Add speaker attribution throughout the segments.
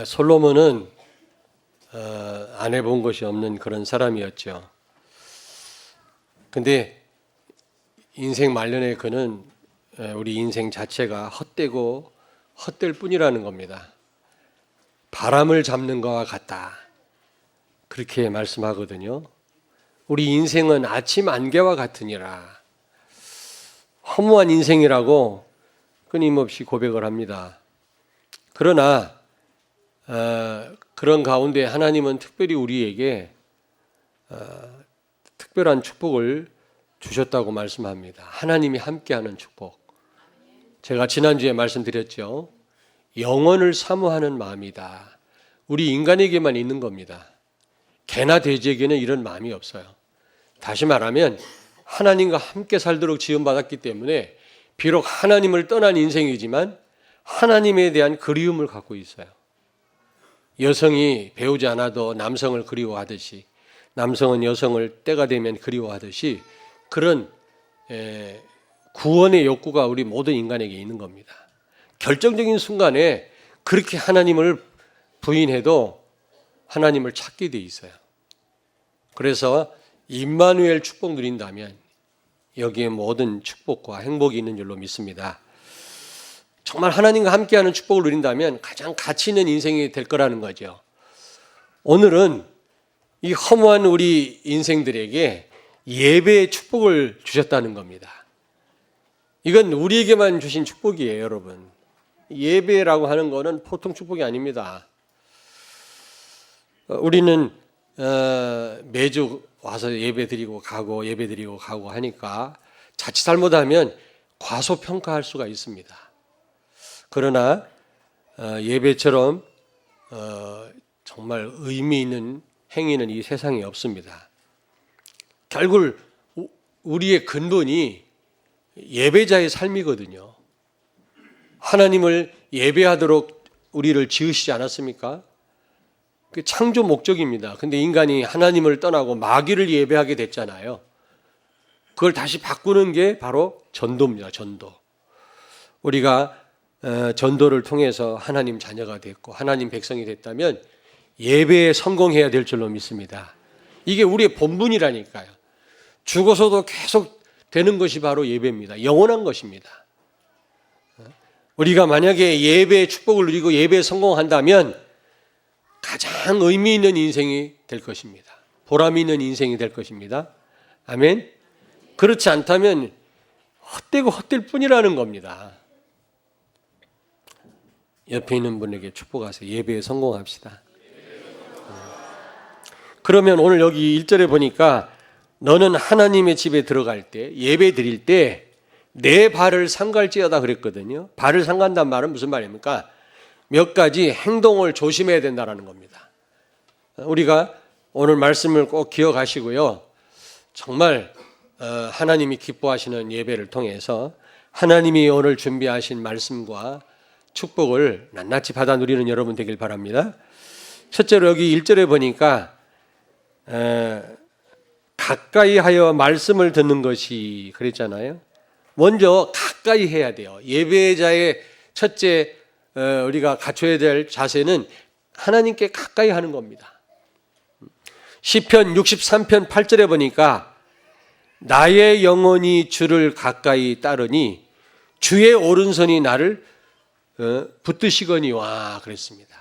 Speaker 1: 솔로몬은 안 해본 것이 없는 그런 사람이었죠. 근데 인생 말년에 그는 우리 인생 자체가 헛되고 헛될 뿐이라는 겁니다. 바람을 잡는 것과 같다. 그렇게 말씀하거든요. 우리 인생은 아침 안개와 같으니라. 허무한 인생이라고 끊임없이 고백을 합니다. 그러나 그런 가운데 하나님은 특별히 우리에게 특별한 축복을 주셨다고 말씀합니다. 하나님이 함께하는 축복. 제가 지난주에 말씀드렸죠. 영원을 사모하는 마음이다. 우리 인간에게만 있는 겁니다. 개나 돼지에게는 이런 마음이 없어요. 다시 말하면 하나님과 함께 살도록 지음받았기 때문에 비록 하나님을 떠난 인생이지만 하나님에 대한 그리움을 갖고 있어요. 여성이 배우지 않아도 남성을 그리워하듯이, 남성은 여성을 때가 되면 그리워하듯이 그런 구원의 욕구가 우리 모든 인간에게 있는 겁니다. 결정적인 순간에 그렇게 하나님을 부인해도 하나님을 찾게 돼 있어요. 그래서 임마누엘 축복 누린다면 여기에 모든 축복과 행복이 있는 줄로 믿습니다. 정말 하나님과 함께하는 축복을 누린다면 가장 가치 있는 인생이 될 거라는 거죠. 오늘은 이 허무한 우리 인생들에게 예배의 축복을 주셨다는 겁니다. 이건 우리에게만 주신 축복이에요, 여러분. 예배라고 하는 거는 보통 축복이 아닙니다. 우리는 매주 와서 예배 드리고 가고 하니까 자칫 잘못하면 과소평가할 수가 있습니다. 그러나 예배처럼 정말 의미 있는 행위는 이 세상에 없습니다. 결국 우리의 근본이 예배자의 삶이거든요. 하나님을 예배하도록 우리를 지으시지 않았습니까? 그 창조 목적입니다. 근데 인간이 하나님을 떠나고 마귀를 예배하게 됐잖아요. 그걸 다시 바꾸는 게 바로 전도입니다. 전도. 우리가 전도를 통해서 하나님 자녀가 됐고 하나님 백성이 됐다면 예배에 성공해야 될 줄로 믿습니다. 이게 우리의 본분이라니까요. 죽어서도 계속 되는 것이 바로 예배입니다. 영원한 것입니다. 우리가 만약에 예배의 축복을 누리고 예배에 성공한다면 가장 의미 있는 인생이 될 것입니다. 보람 있는 인생이 될 것입니다. 아멘. 그렇지 않다면 헛되고 헛될 뿐이라는 겁니다. 옆에 있는 분에게 축복하세요. 예배에 성공합시다. 그러면 오늘 여기 1절에 보니까 너는 하나님의 집에 들어갈 때, 예배 드릴 때 내 발을 삼갈지어다 그랬거든요. 발을 삼간다는 말은 무슨 말입니까? 몇 가지 행동을 조심해야 된다는 겁니다. 우리가 오늘 말씀을 꼭 기억하시고요. 정말 하나님이 기뻐하시는 예배를 통해서 하나님이 오늘 준비하신 말씀과 축복을 낱낱이 받아 누리는 여러분 되길 바랍니다. 첫째로 여기 1절에 보니까 가까이 하여 말씀을 듣는 것이 그랬잖아요. 먼저 가까이 해야 돼요. 예배자의 첫째 우리가 갖춰야 될 자세는 하나님께 가까이 하는 겁니다. 시편 63편 8절에 보니까 나의 영혼이 주를 가까이 따르니 주의 오른손이 나를 붙드시거니와 그랬습니다.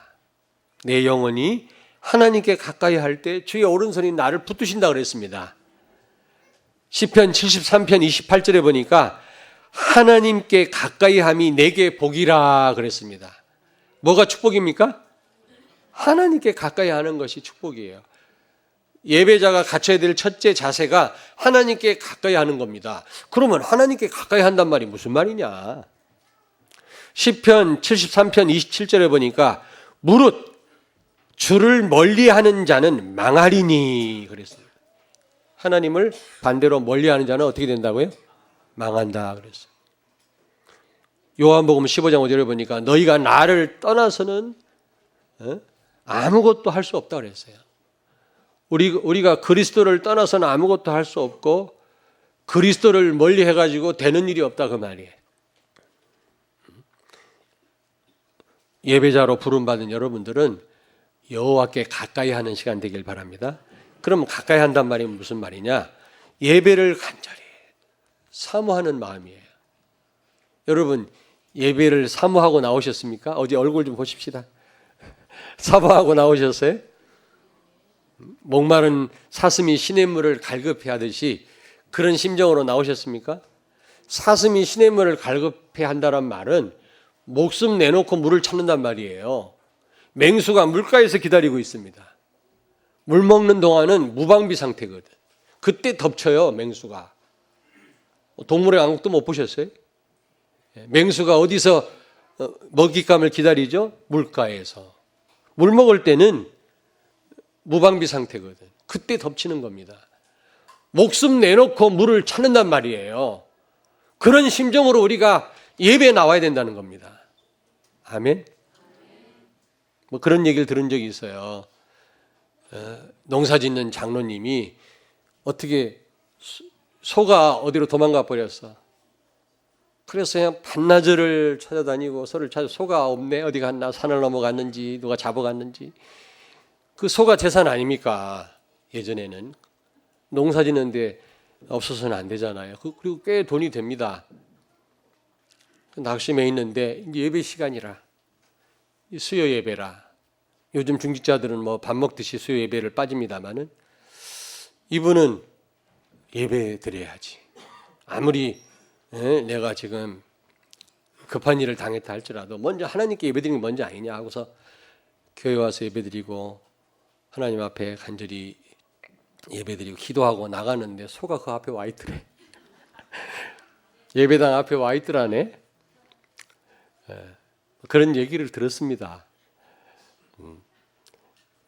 Speaker 1: 내 영혼이 하나님께 가까이 할 때 주의 오른손이 나를 붙드신다 그랬습니다. 시편 73편 28절에 보니까 하나님께 가까이 함이 내게 복이라 그랬습니다. 뭐가 축복입니까? 하나님께 가까이 하는 것이 축복이에요. 예배자가 갖춰야 될 첫째 자세가 하나님께 가까이 하는 겁니다. 그러면 하나님께 가까이 한단 말이 무슨 말이냐? 시편 73편 27절에 보니까 무릇 주를 멀리하는 자는 망하리니 그랬어요. 하나님을 반대로 멀리하는 자는 어떻게 된다고요? 망한다 그랬어요. 요한복음 15장 5절에 보니까 너희가 나를 떠나서는 아무것도 할 수 없다 그랬어요. 우리가 그리스도를 떠나서는 아무것도 할 수 없고 그리스도를 멀리 해가지고 되는 일이 없다 그 말이에요. 예배자로 부름받은 여러분들은 여호와께 가까이 하는 시간 되길 바랍니다. 그럼 가까이 한단 말이 무슨 말이냐? 예배를 간절히 사모하는 마음이에요. 여러분 예배를 사모하고 나오셨습니까? 어디 얼굴 좀 보십시다. 사모하고 나오셨어요? 목마른 사슴이 시냇물을 갈급해 하듯이 그런 심정으로 나오셨습니까? 사슴이 시냇물을 갈급해 한다는 말은 목숨 내놓고 물을 찾는단 말이에요. 맹수가 물가에서 기다리고 있습니다. 물 먹는 동안은 무방비 상태거든. 그때 덮쳐요, 맹수가. 동물의 왕국도 못 보셨어요? 맹수가 어디서 먹잇감을 기다리죠? 물가에서. 물 먹을 때는 무방비 상태거든. 그때 덮치는 겁니다. 목숨 내놓고 물을 찾는단 말이에요. 그런 심정으로 우리가 예배에 나와야 된다는 겁니다. 아멘. 뭐 그런 얘기를 들은 적이 있어요. 농사 짓는 장로님이 어떻게 소가 어디로 도망가 버렸어. 그래서 그냥 반나절을 찾아다니고 소를 찾아 소가 없네. 어디 갔나? 산을 넘어갔는지 누가 잡아갔는지. 그 소가 재산 아닙니까? 예전에는 농사 짓는데 없어서는 안 되잖아요. 그리고 꽤 돈이 됩니다. 낙심해 있는데 예배 시간이라 수요 예배라. 요즘 중직자들은 뭐 밥 먹듯이 수요 예배를 빠집니다마는 이분은 예배 드려야지. 아무리 내가 지금 급한 일을 당했다 할지라도 먼저 하나님께 예배 드리는 게 먼저 아니냐 하고서 교회 와서 예배 드리고 하나님 앞에 간절히 예배 드리고 기도하고 나가는데 소가 그 앞에 와 있더래. 예배당 앞에 와 있더라네. 그런 얘기를 들었습니다.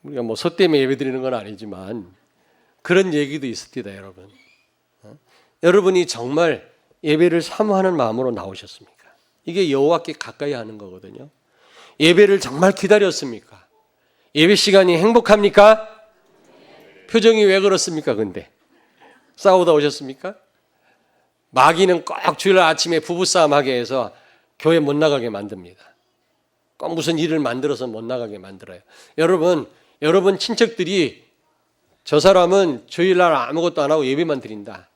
Speaker 1: 우리가 뭐 소 때문에 예배 드리는 건 아니지만 그런 얘기도 있습니다, 여러분. 여러분이 정말 예배를 사모하는 마음으로 나오셨습니까? 이게 여호와께 가까이 하는 거거든요. 예배를 정말 기다렸습니까? 예배 시간이 행복합니까? 표정이 왜 그렇습니까? 근데 싸우다 오셨습니까? 마귀는 꼭 주일날 아침에 부부싸움하게 해서 교회 못 나가게 만듭니다. 꼭 무슨 일을 만들어서 못 나가게 만들어요. 여러분 친척들이 저 사람은 주일날 아무것도 안 하고 예배만 드린다.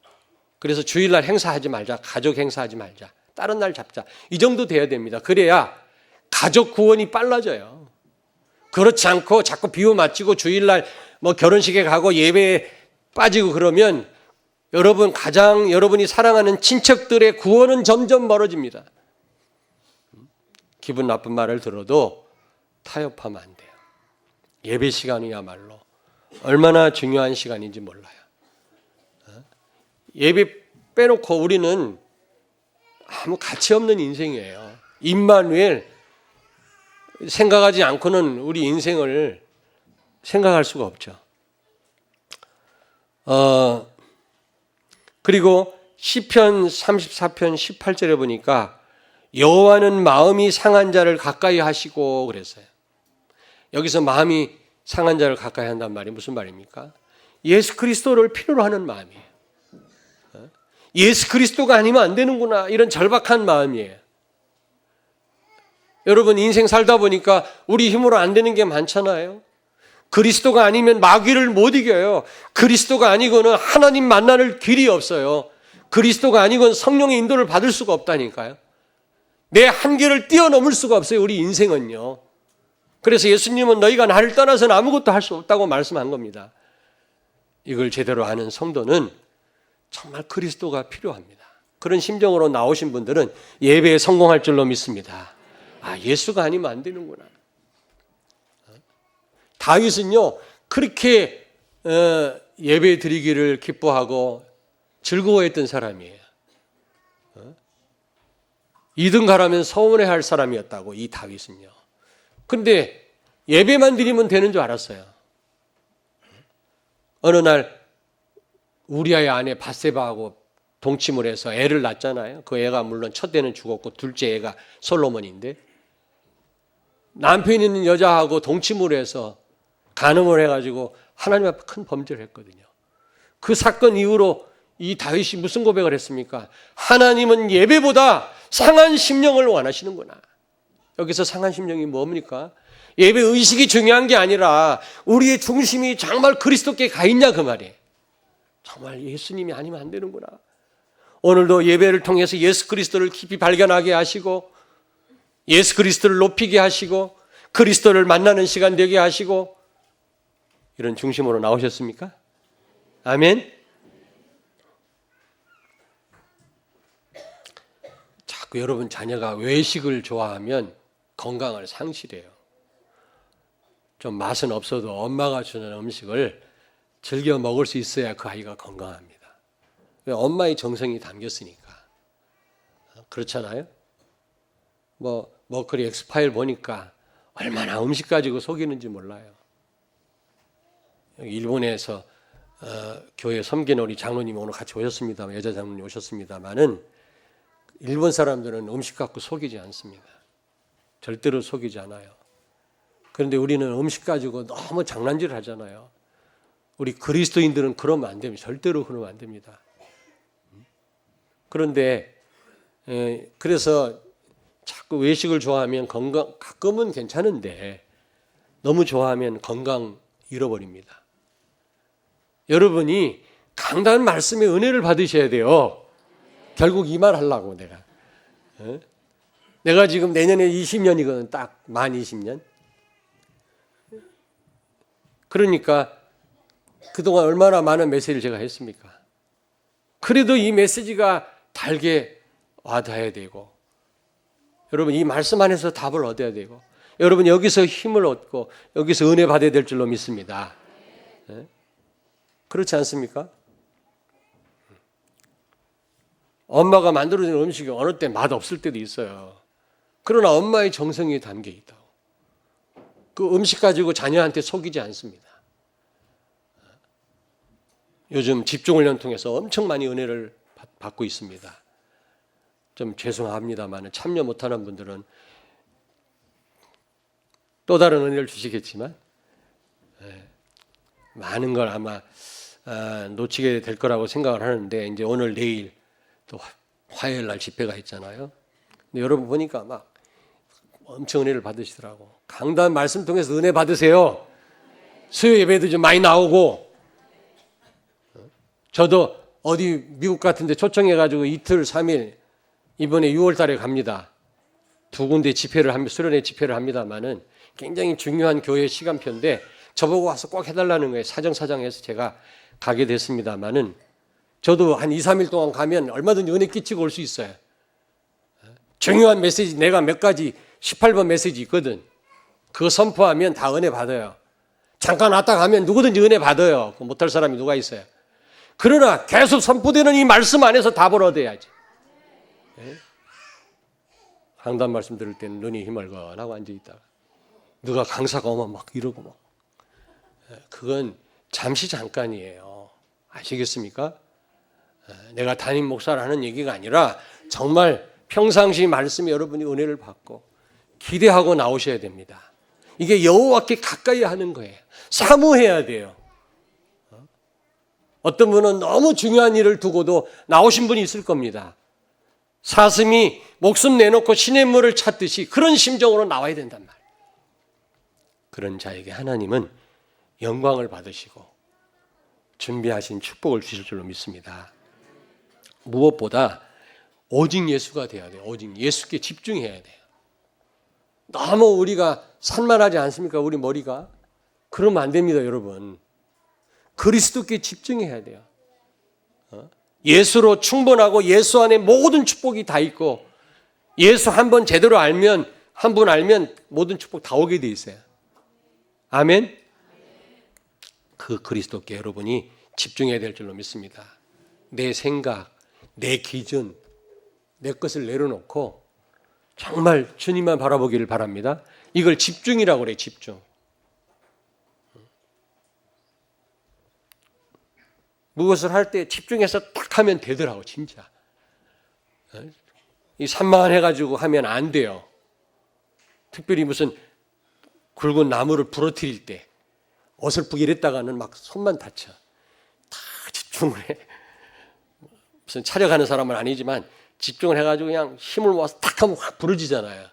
Speaker 1: 그래서 주일날 행사하지 말자. 가족 행사하지 말자. 다른 날 잡자. 이 정도 돼야 됩니다. 그래야 가족 구원이 빨라져요. 그렇지 않고 자꾸 비유 맞추고 주일날 뭐 결혼식에 가고 예배에 빠지고 그러면 여러분이 사랑하는 친척들의 구원은 점점 멀어집니다. 기분 나쁜 말을 들어도 타협하면 안 돼요. 예배 시간이야말로 얼마나 중요한 시간인지 몰라요. 예배 빼놓고 우리는 아무 가치 없는 인생이에요. 임마누엘 생각하지 않고는 우리 인생을 생각할 수가 없죠. 그리고 시편 34편 18절에 보니까 여호와는 마음이 상한 자를 가까이 하시고 그랬어요. 여기서 마음이 상한 자를 가까이 한단 말이 무슨 말입니까? 예수 그리스도를 필요로 하는 마음이에요. 예수 그리스도가 아니면 안 되는구나 이런 절박한 마음이에요. 여러분 인생 살다 보니까 우리 힘으로 안 되는 게 많잖아요. 그리스도가 아니면 마귀를 못 이겨요. 그리스도가 아니고는 하나님 만나는 길이 없어요. 그리스도가 아니고는 성령의 인도를 받을 수가 없다니까요. 내 한계를 뛰어넘을 수가 없어요. 우리 인생은요. 그래서 예수님은 너희가 나를 떠나서는 아무것도 할 수 없다고 말씀한 겁니다. 이걸 제대로 아는 성도는 정말 그리스도가 필요합니다. 그런 심정으로 나오신 분들은 예배에 성공할 줄로 믿습니다. 예수가 아니면 안 되는구나. 다윗은요 그렇게 예배 드리기를 기뻐하고 즐거워했던 사람이에요. 2등 가라면 서운해할 사람이었다고 이 다윗은요. 그런데 예배만 드리면 되는 줄 알았어요. 어느 날 우리아의 아내 밧세바하고 동침을 해서 애를 낳잖아요. 그 애가 물론 첫 애는 죽었고 둘째 애가 솔로몬인데 남편 있는 여자하고 동침을 해서 간음을 해가지고 하나님 앞에 큰 범죄를 했거든요. 그 사건 이후로 이 다윗이 무슨 고백을 했습니까? 하나님은 예배보다 상한 심령을 원하시는구나. 여기서 상한 심령이 뭡니까? 예배 의식이 중요한 게 아니라 우리의 중심이 정말 그리스도께 가 있냐 그 말이에요. 정말 예수님이 아니면 안 되는구나. 오늘도 예배를 통해서 예수 그리스도를 깊이 발견하게 하시고 예수 그리스도를 높이게 하시고 그리스도를 만나는 시간 되게 하시고 이런 중심으로 나오셨습니까? 아멘. 자꾸 여러분 자녀가 외식을 좋아하면 건강을 상실해요. 좀 맛은 없어도 엄마가 주는 음식을 즐겨 먹을 수 있어야 그 아이가 건강합니다. 왜? 엄마의 정성이 담겼으니까. 그렇잖아요? 머커리 엑스파일 보니까 얼마나 음식 가지고 속이는지 몰라요. 일본에서 교회 섬기는 우리 장로님이 오늘 같이 오셨습니다. 여자 장로님 오셨습니다만은 일본 사람들은 음식 갖고 속이지 않습니다. 절대로 속이지 않아요. 그런데 우리는 음식 가지고 너무 장난질 하잖아요. 우리 그리스도인들은 그러면 안 됩니다. 절대로 그러면 안 됩니다. 그런데 그래서 자꾸 외식을 좋아하면 건강 가끔은 괜찮은데 너무 좋아하면 건강 잃어버립니다. 여러분이 강단 말씀의 은혜를 받으셔야 돼요. 결국 이 말 하려고 내가 지금 내년에 20년이거든. 딱 만 20년. 그러니까 그동안 얼마나 많은 메시지를 제가 했습니까? 그래도 이 메시지가 달게 와닿아야 되고 여러분 이 말씀 안에서 답을 얻어야 되고 여러분 여기서 힘을 얻고 여기서 은혜 받아야 될 줄로 믿습니다. 그렇지 않습니까? 엄마가 만들어준 음식이 어느 때 맛없을 때도 있어요. 그러나 엄마의 정성이 담겨 있다고. 그 음식 가지고 자녀한테 속이지 않습니다. 요즘 집중훈련 통해서 엄청 많이 은혜를 받고 있습니다. 좀 죄송합니다만 참여 못하는 분들은 또 다른 은혜를 주시겠지만 많은 걸 아마 놓치게 될 거라고 생각을 하는데 이제 오늘 내일 또 화요일 날 집회가 있잖아요. 근데 여러분 보니까 막 엄청 은혜를 받으시더라고. 강단 말씀 통해서 은혜 받으세요. 수요 예배도 좀 많이 나오고 저도 어디 미국 같은 데 초청해가지고 이틀 3일 이번에 6월 달에 갑니다. 두 군데 집회를 합니다. 수련회 집회를 합니다만은 굉장히 중요한 교회 시간표인데 저보고 와서 꼭 해달라는 거예요. 사정사정해서 제가 가게 됐습니다만은 저도 한 2, 3일 동안 가면 얼마든지 은혜 끼치고 올 수 있어요. 중요한 메시지 내가 몇 가지 18번 메시지 있거든. 그거 선포하면 다 은혜 받아요. 잠깐 왔다 가면 누구든지 은혜 받아요. 못할 사람이 누가 있어요. 그러나 계속 선포되는 이 말씀 안에서 답을 얻어야지. 강단 말씀 들을 때는 눈이 희멀건하고 앉아있다가 누가 강사가 오면 막 이러고 막 그건 잠시 잠깐이에요. 아시겠습니까? 내가 담임 목사를 하는 얘기가 아니라 정말 평상시 말씀에 여러분이 은혜를 받고 기대하고 나오셔야 됩니다. 이게 여호와께 가까이 하는 거예요. 사모해야 돼요. 어떤 분은 너무 중요한 일을 두고도 나오신 분이 있을 겁니다. 사슴이 목숨 내놓고 시냇물을 찾듯이 그런 심정으로 나와야 된단 말이에요. 그런 자에게 하나님은 영광을 받으시고 준비하신 축복을 주실 줄로 믿습니다. 무엇보다 오직 예수가 돼야 돼요. 오직 예수께 집중해야 돼요. 너무 우리가 산만하지 않습니까? 우리 머리가. 그러면 안 됩니다, 여러분. 그리스도께 집중해야 돼요. 예수로 충분하고 예수 안에 모든 축복이 다 있고 예수 한 번 제대로 알면 한 분 알면 모든 축복 다 오게 돼 있어요. 아멘. 그 그리스도께 여러분이 집중해야 될 줄로 믿습니다. 내 생각, 내 기준, 내 것을 내려놓고 정말 주님만 바라보기를 바랍니다. 이걸 집중이라고 그래요. 집중. 무엇을 할 때 집중해서 딱 하면 되더라고 진짜. 이 산만해가지고 하면 안 돼요. 특별히 무슨 굵은 나무를 부러뜨릴 때 어설프게 이랬다가는 막 손만 다쳐. 다 집중을 해. 무슨 촬영하는 사람은 아니지만 집중을 해가지고 그냥 힘을 모아서 탁 하면 확 부러지잖아요.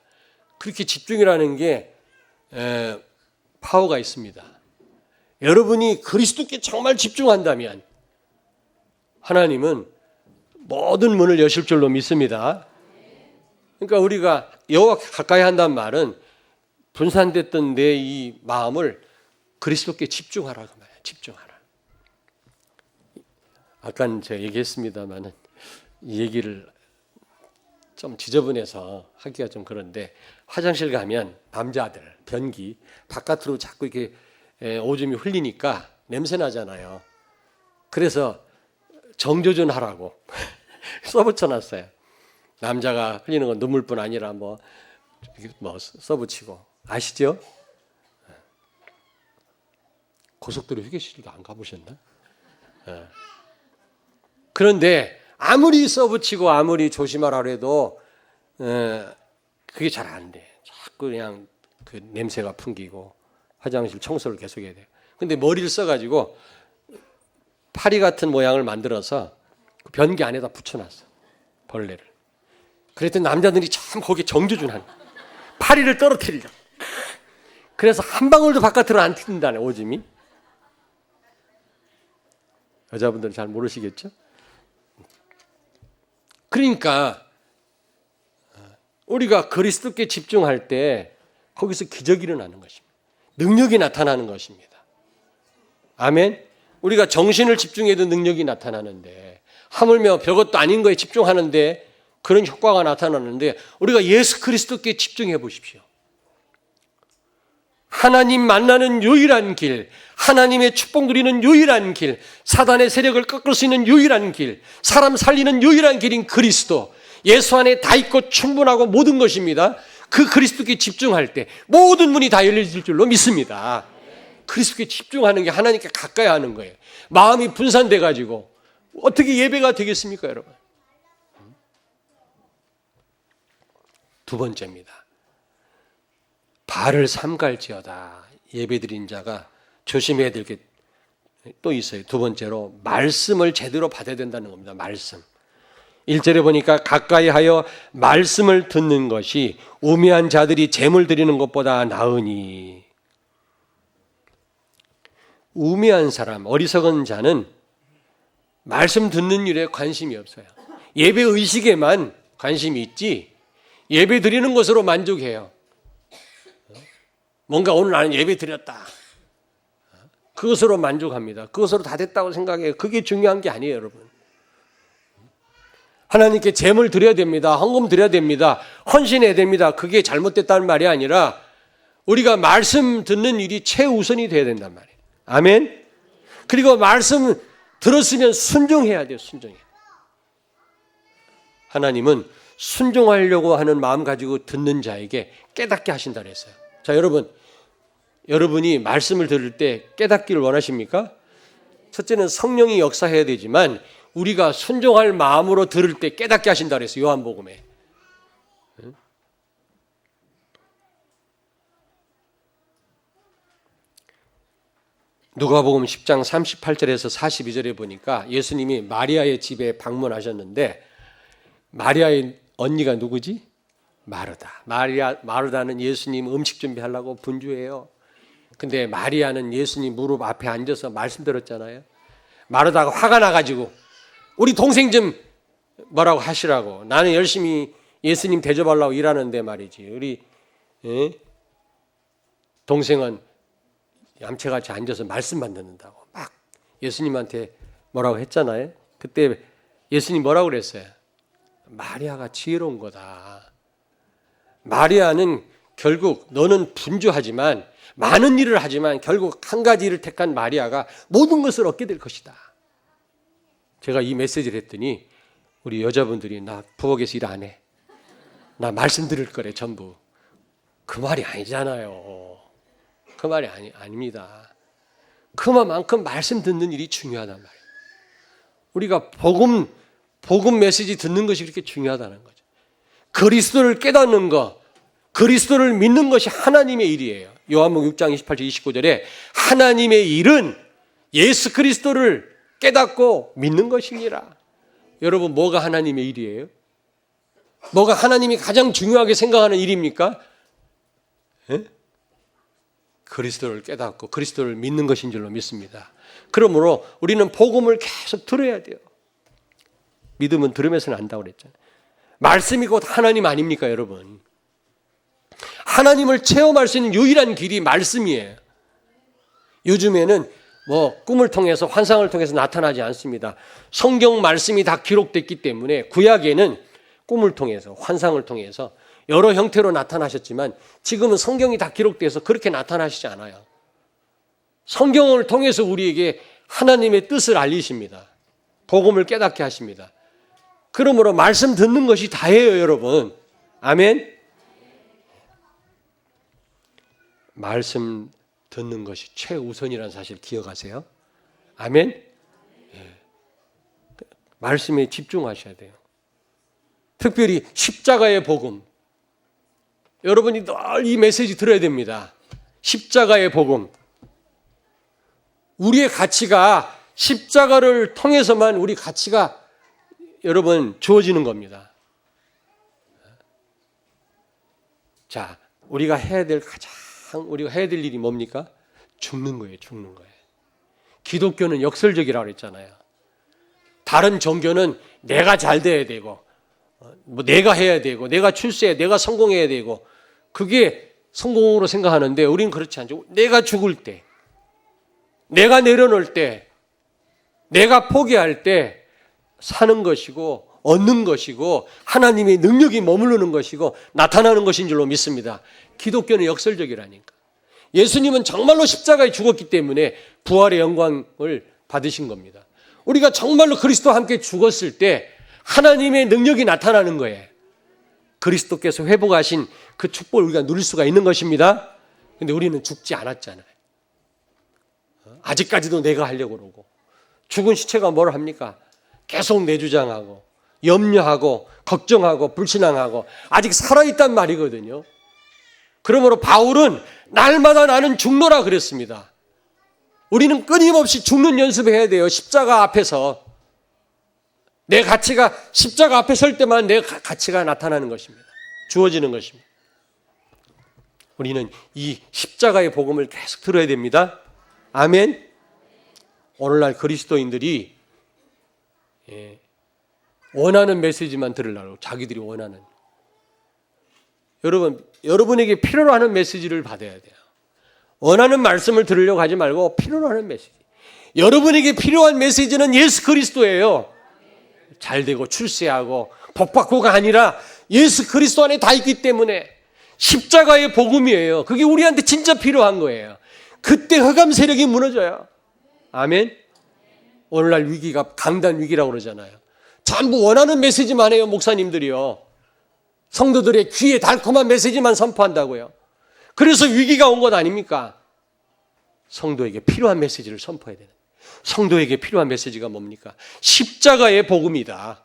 Speaker 1: 그렇게 집중이라는 게 파워가 있습니다. 여러분이 그리스도께 정말 집중한다면 하나님은 모든 문을 여실 줄로 믿습니다. 그러니까 우리가 여호와 가까이 한다는 말은 분산됐던 내 이 마음을 그리스도께 집중하라고 말이에요. 집중하라. 아까 제가 얘기했습니다만은 이 얘기를 좀 지저분해서 하기가 좀 그런데 화장실 가면 남자들 변기 바깥으로 자꾸 이렇게 오줌이 흘리니까 냄새 나잖아요. 그래서 정조준하라고 써붙여놨어요. 남자가 흘리는 건 눈물뿐 아니라 뭐 써붙이고 아시죠? 고속도로 휴게실도 안 가보셨나? 그런데 아무리 써붙이고 아무리 조심하라 해도 그게 잘 안 돼. 자꾸 그냥 그 냄새가 풍기고 화장실 청소를 계속해야 돼요. 근데 머리를 써가지고 파리 같은 모양을 만들어서 그 변기 안에다 붙여놨어. 벌레를. 그랬더니 남자들이 참 거기에 정조준하는 파리를 떨어뜨리려. 그래서 한 방울도 바깥으로 안 튄다네 오줌이. 여자분들은 잘 모르시겠죠? 그러니까 우리가 그리스도께 집중할 때 거기서 기적이 일어나는 것입니다. 능력이 나타나는 것입니다. 아멘. 우리가 정신을 집중해도 능력이 나타나는데 하물며 별것도 아닌 거에 집중하는데 그런 효과가 나타나는데 우리가 예수 그리스도께 집중해 보십시오. 하나님 만나는 유일한 길, 하나님의 축복 누리는 유일한 길, 사단의 세력을 꺾을 수 있는 유일한 길, 사람 살리는 유일한 길인 그리스도, 예수 안에 다 있고 충분하고 모든 것입니다. 그 그리스도께 집중할 때 모든 문이 다 열려질 줄로 믿습니다. 그리스도께 집중하는 게 하나님께 가까이 하는 거예요. 마음이 분산돼 가지고 어떻게 예배가 되겠습니까, 여러분? 두 번째입니다. 발을 삼갈지어다. 예배드린 자가 조심해야 될 게 또 있어요. 두 번째로 말씀을 제대로 받아야 된다는 겁니다. 말씀. 1절에 보니까 가까이 하여 말씀을 듣는 것이 우매한 자들이 제물 드리는 것보다 나으니. 우매한 사람, 어리석은 자는 말씀 듣는 일에 관심이 없어요. 예배 의식에만 관심이 있지 예배 드리는 것으로 만족해요. 뭔가 오늘 나는 예배 드렸다. 그것으로 만족합니다. 그것으로 다 됐다고 생각해요. 그게 중요한 게 아니에요, 여러분. 하나님께 제물 드려야 됩니다. 헌금 드려야 됩니다. 헌신해야 됩니다. 그게 잘못됐다는 말이 아니라 우리가 말씀 듣는 일이 최우선이 돼야 된단 말이에요. 아멘. 그리고 말씀 들었으면 순종해야 돼요. 순종해. 하나님은 순종하려고 하는 마음 가지고 듣는 자에게 깨닫게 하신다 그랬어요. 자, 여러분이 말씀을 들을 때 깨닫기를 원하십니까? 첫째는 성령이 역사해야 되지만 우리가 순종할 마음으로 들을 때 깨닫게 하신다 그랬어요. 요한복음에. 누가복음 10장 38절에서 42절에 보니까 예수님이 마리아의 집에 방문하셨는데 마리아의 언니가 누구지? 마르다. 마르다는 예수님 음식 준비하려고 분주해요. 근데 마리아는 예수님 무릎 앞에 앉아서 말씀 들었잖아요. 마르다가 화가 나가지고 우리 동생 좀 뭐라고 하시라고. 나는 열심히 예수님 대접하려고 일하는데 말이지. 우리 동생은 얌체같이 앉아서 말씀만 듣는다고 막 예수님한테 뭐라고 했잖아요. 그때 예수님 뭐라고 그랬어요? 마리아가 지혜로운 거다. 마리아는 결국 너는 분주하지만 많은 일을 하지만 결국 한 가지 일을 택한 마리아가 모든 것을 얻게 될 것이다. 제가 이 메시지를 했더니 우리 여자분들이 나 부엌에서 일 안 해. 나 말씀 들을 거래 전부. 그 말이 아니잖아요. 그 말이 아닙니다. 그만큼 말씀 듣는 일이 중요하단 말이에요. 우리가 복음 메시지 듣는 것이 그렇게 중요하다는 거죠. 그리스도를 깨닫는 것, 그리스도를 믿는 것이 하나님의 일이에요. 요한복음 6장 28절 29절에 하나님의 일은 예수 그리스도를 깨닫고 믿는 것이니라. 여러분, 뭐가 하나님의 일이에요? 뭐가 하나님이 가장 중요하게 생각하는 일입니까? 예? 그리스도를 깨닫고 그리스도를 믿는 것인 줄로 믿습니다. 그러므로 우리는 복음을 계속 들어야 돼요. 믿음은 들으면서 난다고 그랬잖아요. 말씀이 곧 하나님 아닙니까, 여러분? 하나님을 체험할 수 있는 유일한 길이 말씀이에요. 요즘에는 꿈을 통해서 환상을 통해서 나타나지 않습니다. 성경 말씀이 다 기록됐기 때문에 구약에는 꿈을 통해서 환상을 통해서 여러 형태로 나타나셨지만 지금은 성경이 다 기록돼서 그렇게 나타나시지 않아요. 성경을 통해서 우리에게 하나님의 뜻을 알리십니다. 복음을 깨닫게 하십니다. 그러므로 말씀 듣는 것이 다예요, 여러분. 아멘. 말씀 듣는 것이 최우선이라는 사실 기억하세요. 아멘. 말씀에 집중하셔야 돼요. 특별히 십자가의 복음. 여러분이 늘 이 메시지 들어야 됩니다. 십자가의 복음. 우리의 가치가 십자가를 통해서만 우리 가치가 여러분 주어지는 겁니다. 자, 우리가 해야 될 일이 뭡니까? 죽는 거예요, 죽는 거예요. 기독교는 역설적이라고 그랬잖아요. 다른 종교는 내가 잘 돼야 되고, 내가 해야 되고, 내가 출세해, 내가 성공해야 되고, 그게 성공으로 생각하는데 우리는 그렇지 않죠. 내가 죽을 때, 내가 내려놓을 때, 내가 포기할 때 사는 것이고 얻는 것이고 하나님의 능력이 머무르는 것이고 나타나는 것인 줄로 믿습니다. 기독교는 역설적이라니까. 예수님은 정말로 십자가에 죽었기 때문에 부활의 영광을 받으신 겁니다. 우리가 정말로 그리스도와 함께 죽었을 때 하나님의 능력이 나타나는 거예요. 그리스도께서 회복하신 그 축복을 우리가 누릴 수가 있는 것입니다. 그런데 우리는 죽지 않았잖아요. 아직까지도 내가 하려고 그러고 죽은 시체가 뭘 합니까? 계속 내주장하고 염려하고 걱정하고 불신앙하고 아직 살아있단 말이거든요. 그러므로 바울은 날마다 나는 죽노라 그랬습니다. 우리는 끊임없이 죽는 연습해야 돼요. 십자가 앞에서. 내 가치가 십자가 앞에 설 때만 내 가치가 나타나는 것입니다. 주어지는 것입니다. 우리는 이 십자가의 복음을 계속 들어야 됩니다. 아멘. 오늘날 그리스도인들이 원하는 메시지만 들으려고 자기들이 원하는 여러분에게 필요로 하는 메시지를 받아야 돼요. 원하는 말씀을 들으려고 하지 말고 필요로 하는 메시지. 여러분에게 필요한 메시지는 예수 그리스도예요. 잘 되고 출세하고 복받고가 아니라 예수 그리스도 안에 다 있기 때문에 십자가의 복음이에요. 그게 우리한테 진짜 필요한 거예요. 그때 흑암 세력이 무너져요. 아멘. 오늘날 위기가 강단 위기라고 그러잖아요. 전부 원하는 메시지만 해요, 목사님들이요. 성도들의 귀에 달콤한 메시지만 선포한다고요. 그래서 위기가 온 것 아닙니까? 성도에게 필요한 메시지를 선포해야 되는. 성도에게 필요한 메시지가 뭡니까? 십자가의 복음이다.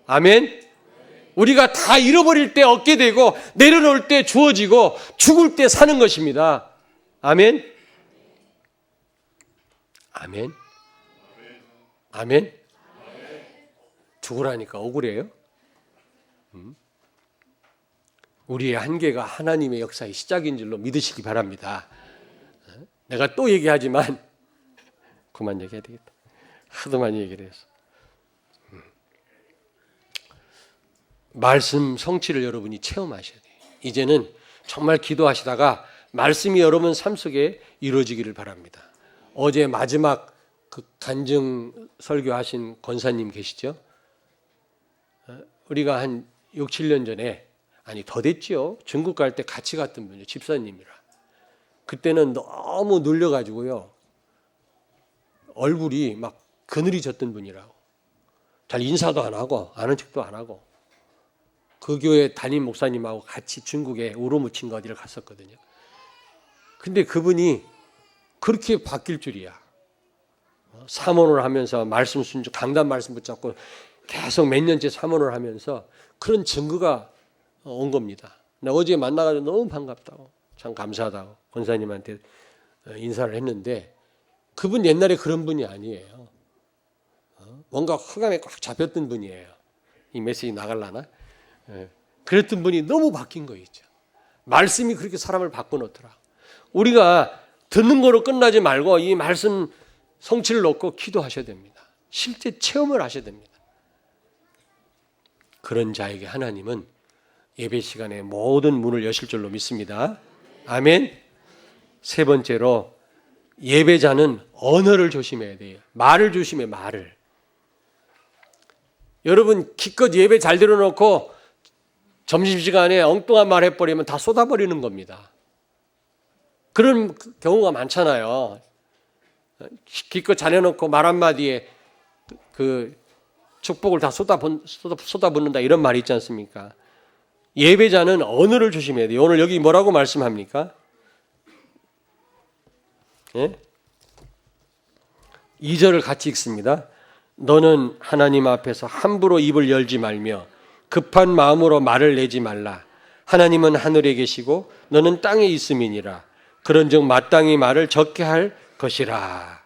Speaker 1: 아멘. 우리가 다 잃어버릴 때 얻게 되고 내려놓을 때 주어지고 죽을 때 사는 것입니다. 아멘. 아멘. 아멘. 죽으라니까 억울해요? 우리의 한계가 하나님의 역사의 시작인 줄로 믿으시기 바랍니다. 내가 또 얘기하지만 그만 얘기해야 되겠다. 하도 많이 얘기를 해서. 말씀 성취를 여러분이 체험하셔야 돼요. 이제는 정말 기도하시다가 말씀이 여러분 삶 속에 이루어지기를 바랍니다. 어제 마지막 그 간증 설교하신 권사님 계시죠? 우리가 한 6, 7년 전에 아니 더 됐죠. 중국 갈 때 같이 갔던 분이요. 집사님이라. 그때는 너무 눌려가지고요. 얼굴이 막 그늘이 졌던 분이라고. 잘 인사도 안 하고 아는 척도 안 하고. 그 교회 담임 목사님하고 같이 중국에 우르무치인가 어디를 갔었거든요. 근데 그분이 그렇게 바뀔 줄이야. 사모를 하면서 말씀 순종, 강단 말씀 붙잡고 계속 몇 년째 사모를 하면서 그런 증거가 온 겁니다. 나 어제 만나가지고 너무 반갑다고, 참 감사하다고 권사님한테 인사를 했는데 그분 옛날에 그런 분이 아니에요. 뭔가 흑암에 꽉 잡혔던 분이에요. 이 메시지 나갈라나? 그랬던 분이 너무 바뀐 거 있죠. 말씀이 그렇게 사람을 바꿔놓더라. 우리가 듣는 거로 끝나지 말고 이 말씀 성취를 놓고 기도하셔야 됩니다. 실제 체험을 하셔야 됩니다. 그런 자에게 하나님은 예배 시간에 모든 문을 여실 줄로 믿습니다. 아멘. 세 번째로 예배자는 언어를 조심해야 돼요. 말을 조심해, 말을. 여러분 기껏 예배 잘 들어놓고 점심시간에 엉뚱한 말 해버리면 다 쏟아버리는 겁니다. 그런 경우가 많잖아요. 기껏 잘해놓고 말 한마디에 그 축복을 다 쏟아붓는다 이런 말이 있지 않습니까? 예배자는 언어를 조심해야 돼요. 오늘 여기 뭐라고 말씀합니까? 예? 2절을 같이 읽습니다. 너는 하나님 앞에서 함부로 입을 열지 말며 급한 마음으로 말을 내지 말라. 하나님은 하늘에 계시고 너는 땅에 있음이니라. 그런즉 마땅히 말을 적게 할 것이라.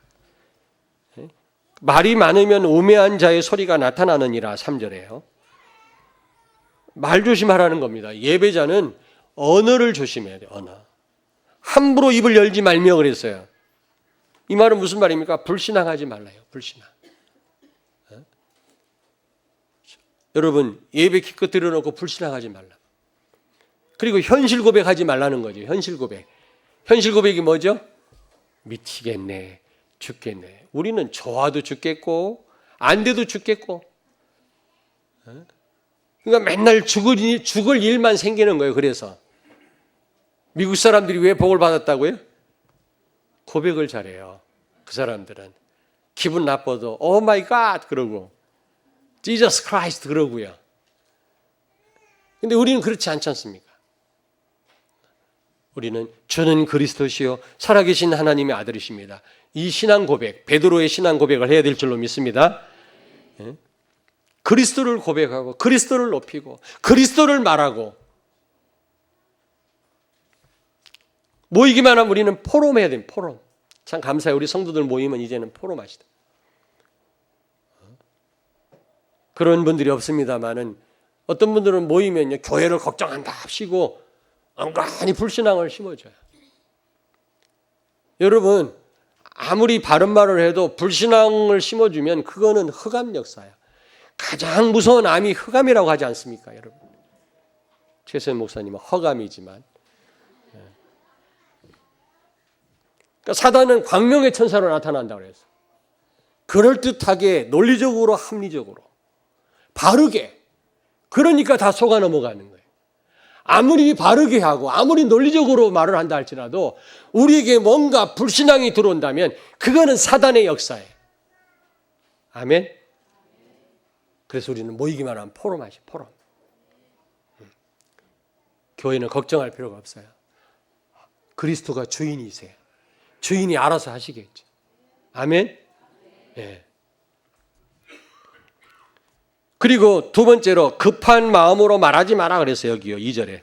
Speaker 1: 말이 많으면 우매한 자의 소리가 나타나느니라. 3절에요. 말 조심하라는 겁니다. 예배자는 언어를 조심해야 돼요. 언어. 함부로 입을 열지 말며 그랬어요. 이 말은 무슨 말입니까? 불신앙하지 말라요. 불신앙. 여러분 예배 기껏 들여놓고 불신앙하지 말라. 그리고 현실 고백하지 말라는 거죠. 현실 고백. 현실 고백이 뭐죠? 미치겠네, 죽겠네. 우리는 좋아도 죽겠고 안 돼도 죽겠고. 그러니까 맨날 죽을 일만 생기는 거예요. 그래서 미국 사람들이 왜 복을 받았다고요? 고백을 잘해요. 그 사람들은 기분 나빠도 오 마이 갓 그러고 Jesus Christ 그러고요. 근데 우리는 그렇지 않지 않습니까? 우리는 주는 그리스도시요 살아계신 하나님의 아들이십니다. 이 신앙 고백, 베드로의 신앙 고백을 해야 될 줄로 믿습니다. 그리스도를 고백하고 그리스도를 높이고 그리스도를 말하고 모이기만 하면 우리는 포럼해야 됩니다. 포럼. 참 감사해요. 우리 성도들 모이면 이제는 포럼하시다. 그런 분들이 없습니다만은 어떤 분들은 모이면요 교회를 걱정한다 합시고 엉간히 불신앙을 심어줘요. 여러분 아무리 바른 말을 해도 불신앙을 심어주면 그거는 흑암 역사야. 가장 무서운 암이 흑암이라고 하지 않습니까, 여러분? 최선 목사님은 허감이지만 그러니까 사단은 광명의 천사로 나타난다고 그랬어요. 그럴듯하게 논리적으로 합리적으로 바르게 그러니까 다 속아 넘어가는 거예요. 아무리 바르게 하고 아무리 논리적으로 말을 한다 할지라도 우리에게 뭔가 불신앙이 들어온다면 그거는 사단의 역사예요. 아멘. 그래서 우리는 모이기만 하면 포럼하시 포럼. 교회는 걱정할 필요가 없어요. 그리스도가 주인이세요. 주인이 알아서 하시겠죠. 아멘. 예. 그리고 두 번째로 급한 마음으로 말하지 마라 그랬어요. 여기요 2절에.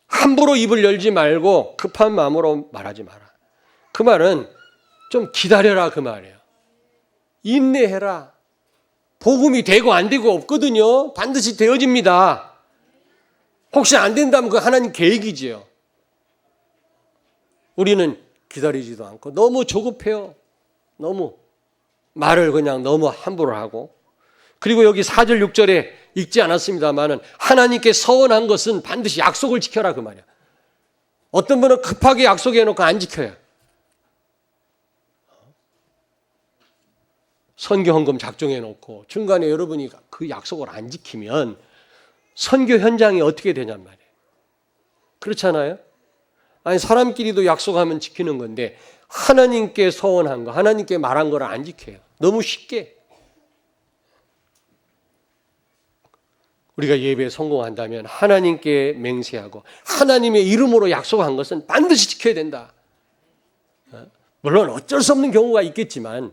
Speaker 1: 함부로 입을 열지 말고 급한 마음으로 말하지 마라. 그 말은 좀 기다려라 그 말이에요. 인내해라. 복음이 되고 안 되고 없거든요. 반드시 되어집니다. 혹시 안 된다면 그 하나님 계획이지요. 우리는 기다리지도 않고 너무 조급해요. 너무 말을 그냥 너무 함부로 하고. 그리고 여기 4절 6절에 읽지 않았습니다만은 하나님께 서원한 것은 반드시 약속을 지켜라 그 말이야. 어떤 분은 급하게 약속해 놓고 안 지켜요. 선교 헌금 작정해 놓고 중간에 여러분이 그 약속을 안 지키면 선교 현장이 어떻게 되냔 말이에요. 그렇잖아요? 아니 사람끼리도 약속하면 지키는 건데 하나님께 서원한 거, 하나님께 말한 거를 안 지켜요. 너무 쉽게. 우리가 예배에 성공한다면 하나님께 맹세하고 하나님의 이름으로 약속한 것은 반드시 지켜야 된다. 물론 어쩔 수 없는 경우가 있겠지만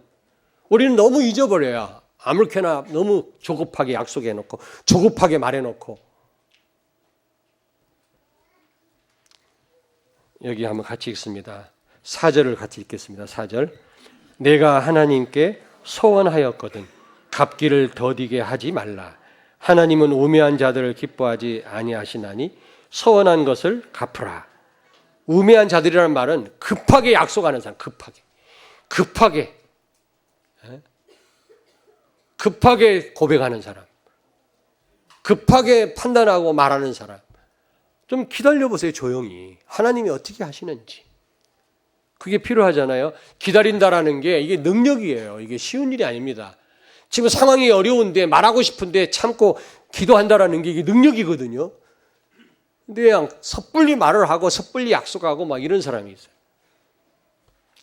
Speaker 1: 우리는 너무 잊어버려요. 아무렇게나 너무 조급하게 약속해놓고 조급하게 말해놓고. 여기 한번 같이 읽습니다. 4절을 같이 읽겠습니다. 4절. 내가 하나님께 소원하였거든 갚기를 더디게 하지 말라. 하나님은 우매한 자들을 기뻐하지 아니하시나니 서원한 것을 갚으라. 우매한 자들이라는 말은 급하게 약속하는 사람, 급하게 고백하는 사람, 급하게 판단하고 말하는 사람. 좀 기다려보세요, 조용히. 하나님이 어떻게 하시는지. 그게 필요하잖아요. 기다린다라는 게 이게 능력이에요. 이게 쉬운 일이 아닙니다. 지금 상황이 어려운데 말하고 싶은데 참고 기도한다라는 게 이게 능력이거든요. 근데 그냥 섣불리 말을 하고 섣불리 약속하고 막 이런 사람이 있어요.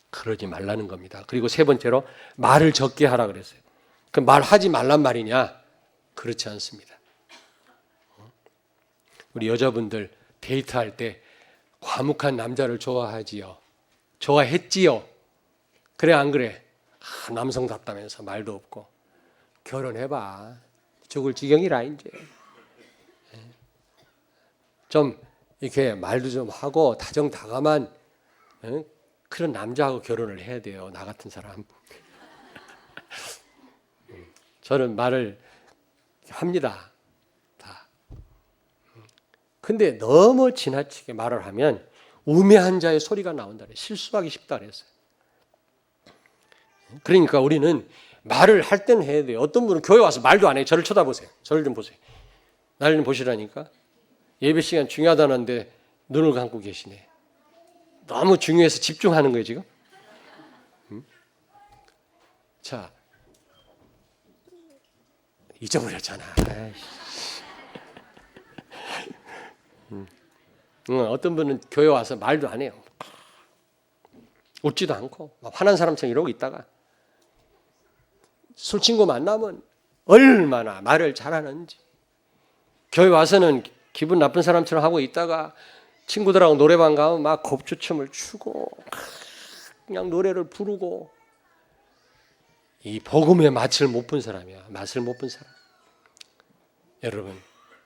Speaker 1: 그러지 말라는 겁니다. 그리고 세 번째로 말을 적게 하라 그랬어요. 그 말하지 말란 말이냐? 그렇지 않습니다. 우리 여자분들 데이트할 때 과묵한 남자를 좋아하지요. 좋아했지요. 그래 안 그래? 남성답다면서 말도 없고. 결혼해봐. 죽을 지경이라 이제. 좀 이렇게 말도 좀 하고 다정다감한 그런 남자하고 결혼을 해야 돼요. 나 같은 사람. 저는 말을 합니다. 다. 근데 너무 지나치게 말을 하면 우매한 자의 소리가 나온다. 실수하기 쉽다 그랬어요. 그러니까 우리는 말을 할 때는 해야 돼요. 어떤 분은 교회 와서 말도 안 해요. 저를 쳐다보세요. 저를 좀 보세요. 나를 좀 보시라니까. 예배 시간 중요하다는데 눈을 감고 계시네. 너무 중요해서 집중하는 거예요, 지금. 자, 잊어버렸잖아. 어떤 분은 교회 와서 말도 안 해요. 웃지도 않고 화난 사람처럼 이러고 있다가 술 친구 만나면 얼마나 말을 잘하는지. 교회 와서는 기분 나쁜 사람처럼 하고 있다가 친구들하고 노래방 가면 막 곱추춤을 추고 그냥 노래를 부르고. 이 복음의 맛을 못 본 사람이야. 맛을 못 본 사람. 여러분,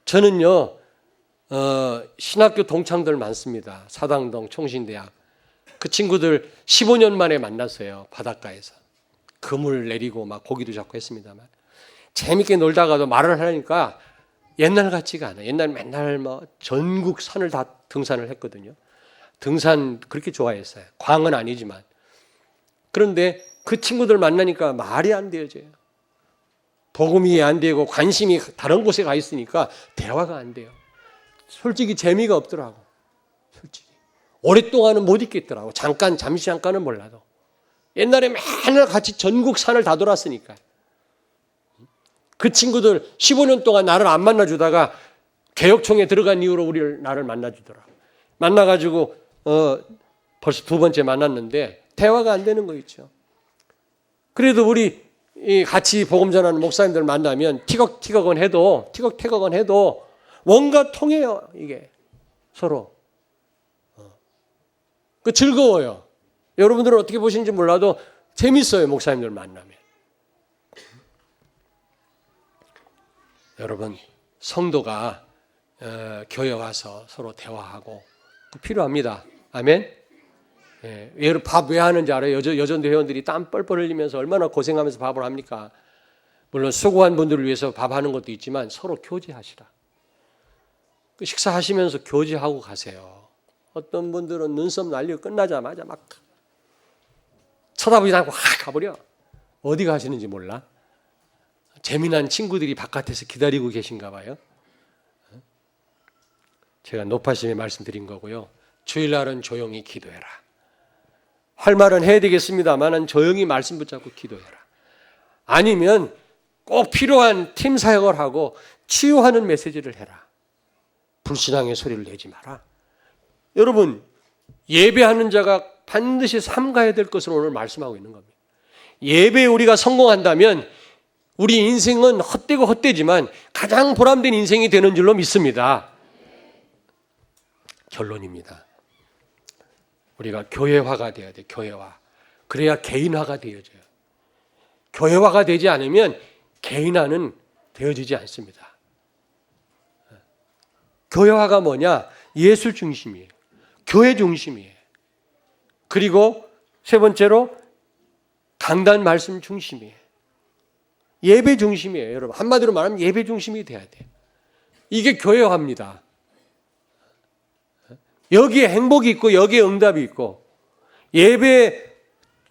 Speaker 1: 저는요 신학교 동창들 많습니다. 사당동 총신대학. 그 친구들 15년 만에 만났어요. 바닷가에서 그물 내리고 막 고기도 잡고 했습니다만 재밌게 놀다가도 말을 하니까 옛날 같지가 않아요. 옛날 맨날 뭐 전국 산을 다 등산을 했거든요. 등산 그렇게 좋아했어요. 광은 아니지만. 그런데 그 친구들 만나니까 말이 안 되어져요. 복음이 안 되고 관심이 다른 곳에 가 있으니까 대화가 안 돼요. 솔직히 재미가 없더라고. 솔직히 오랫동안은 못 있겠더라고. 잠시 잠깐은 몰라도. 옛날에 맨날 같이 전국 산을 다 돌았으니까. 그 친구들 15년 동안 나를 안 만나주다가 개혁총회 들어간 이후로 나를 만나주더라. 만나가지고 벌써 두 번째 만났는데 대화가 안 되는 거 있죠. 그래도 우리 같이 복음 전하는 목사님들 만나면 티격태격은 해도 뭔가 통해요. 이게 서로 그 즐거워요. 여러분들은 어떻게 보시는지 몰라도 재밌어요. 목사님들 만나면. 여러분, 성도가 교회 와서 서로 대화하고 필요합니다. 아멘. 예, 밥 왜 하는지 알아요? 여전도 회원들이 땀 뻘뻘 흘리면서 얼마나 고생하면서 밥을 합니까? 물론 수고한 분들을 위해서 밥하는 것도 있지만 서로 교제하시라. 식사하시면서 교제하고 가세요. 어떤 분들은 눈썹 날리고 끝나자마자 막 쳐다보지 않고 확 가버려. 어디 가시는지 몰라. 재미난 친구들이 바깥에서 기다리고 계신가 봐요. 제가 높아심에 말씀드린 거고요. 주일날은 조용히 기도해라. 할 말은 해야 되겠습니다만 조용히 말씀 붙잡고 기도해라. 아니면 꼭 필요한 팀 사역을 하고 치유하는 메시지를 해라. 불신앙의 소리를 내지 마라. 여러분, 예배하는 자가 반드시 삼가야 될 것을 오늘 말씀하고 있는 겁니다. 예배에 우리가 성공한다면 우리 인생은 헛되고 헛되지만 가장 보람된 인생이 되는 줄로 믿습니다. 결론입니다. 우리가 교회화가 돼야 돼. 교회화. 그래야 개인화가 되어져요. 교회화가 되지 않으면 개인화는 되어지지 않습니다. 교회화가 뭐냐? 예술 중심이에요. 교회 중심이에요. 그리고 세 번째로 강단 말씀 중심이에요. 예배 중심이에요. 여러분, 한마디로 말하면 예배 중심이 돼야 돼요. 이게 교회화입니다. 여기에 행복이 있고 여기에 응답이 있고, 예배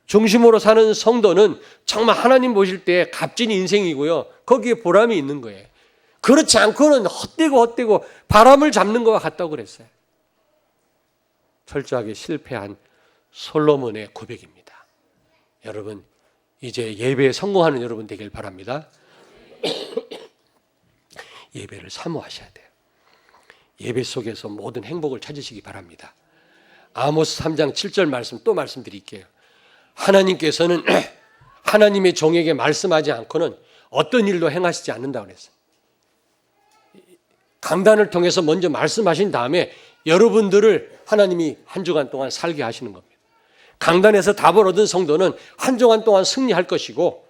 Speaker 1: 중심으로 사는 성도는 정말 하나님 보실 때 값진 인생이고요. 거기에 보람이 있는 거예요. 그렇지 않고는 헛되고 바람을 잡는 것과 같다고 그랬어요. 철저하게 실패한 솔로몬의 고백입니다. 여러분, 이제 예배에 성공하는 여러분 되길 바랍니다. 예배를 사모하셔야 돼요. 예배 속에서 모든 행복을 찾으시기 바랍니다. 아모스 3장 7절 말씀 또 말씀드릴게요. 하나님께서는 하나님의 종에게 말씀하지 않고는 어떤 일도 행하시지 않는다고 그랬어요. 강단을 통해서 먼저 말씀하신 다음에 여러분들을 하나님이 한 주간 동안 살게 하시는 겁니다. 강단에서 답을 얻은 성도는 한 주간 동안 승리할 것이고,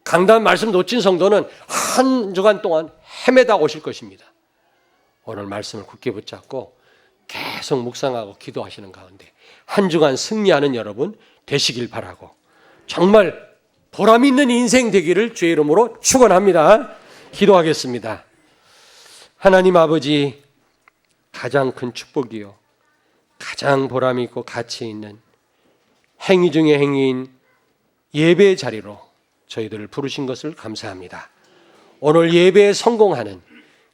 Speaker 1: 강단 말씀 놓친 성도는 한 주간 동안 헤매다 오실 것입니다. 오늘 말씀을 굳게 붙잡고 계속 묵상하고 기도하시는 가운데 한 주간 승리하는 여러분 되시길 바라고, 정말 보람 있는 인생 되기를 주의 이름으로 축원합니다. 기도하겠습니다. 하나님 아버지, 가장 큰 축복이요, 가장 보람 있고 가치 있는 행위 중의 행위인 예배의 자리로 저희들을 부르신 것을 감사합니다. 오늘 예배에 성공하는,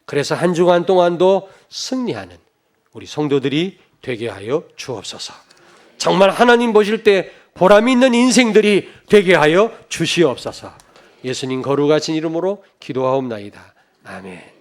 Speaker 1: 그래서 한 주간 동안도 승리하는 우리 성도들이 되게 하여 주옵소서. 정말 하나님 보실 때 보람 있는 인생들이 되게 하여 주시옵소서. 예수님 거룩하신 이름으로 기도하옵나이다. 아멘.